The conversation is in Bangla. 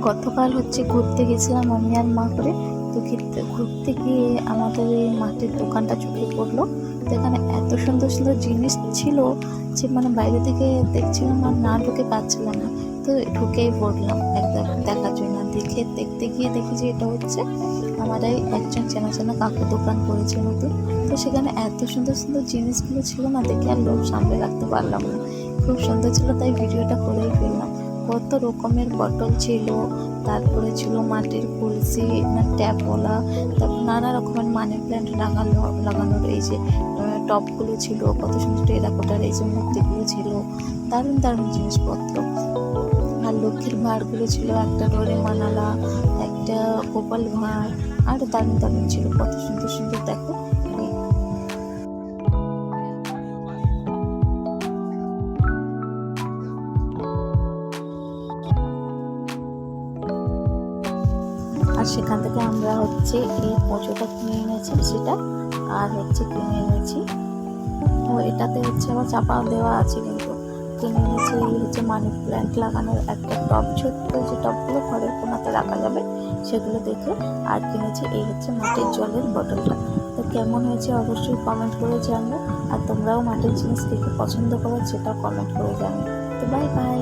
গতকাল ঘুরতে গেছিলাম আমি আর মা করে। তো ঘুরতে গিয়ে আমাদের এই মাটির দোকানটা চোখে পড়লো। তো এখানে এত সুন্দর সুন্দর জিনিস ছিল যে বাইরে থেকে দেখছিলাম আর না ঢুকে পাচ্ছিলাম না। তো ঢুকেই পড়লাম একদম দেখার জন্য। দেখতে গিয়ে দেখি যে এটা আমার এই একজন চেনা চেনা কাকু দোকান করেছে নতুন। তো সেখানে এত সুন্দর সুন্দর জিনিসগুলো ছিল না, দেখে আর লোভ সামলে রাখতে পারলাম না। খুব সুন্দর ছিল, তাই ভিডিওটা করেই ফেললাম। কত রকমের বটল ছিল, তারপরে ছিল মাটির কলসি, ট্যাপওয়ালা, তারপর নানা রকমের মানি প্ল্যান্ট লাগানোর এই যে টপগুলো ছিল, কত সুন্দর টেরাকোটার এই যে মূর্তিগুলো ছিল, দারুণ দারুণ জিনিসপত্র। আর লক্ষ্মীর ভাঁড়গুলো ছিল, একটা ডোরেমন, একটা গোপাল ভাঁড়, আর দারুণ দারুণ ছিল, কত সুন্দর সুন্দর দেখো। আর সেখান থেকে আমরা এই পুজোটা কিনে এনেছি সেটা, আর কিনে এনেছি ও এটাতে আবার চাপা দেওয়া আছে, কিন্তু কিনে এনেছি এই মানি প্ল্যান্ট লাগানোর একটা টব, ছোট্ট যে টবগুলো ঘরের কোনাতে রাখা যাবে সেগুলো দেখে। আর কিনেছি এই মাটির জলের বোতলটা। তো কেমন হয়েছে অবশ্যই কমেন্ট করে জানবো। আর তোমরাও মাটির জিনিস দেখে পছন্দ করো সেটা কমেন্ট করে জানো। তো বাই বাই।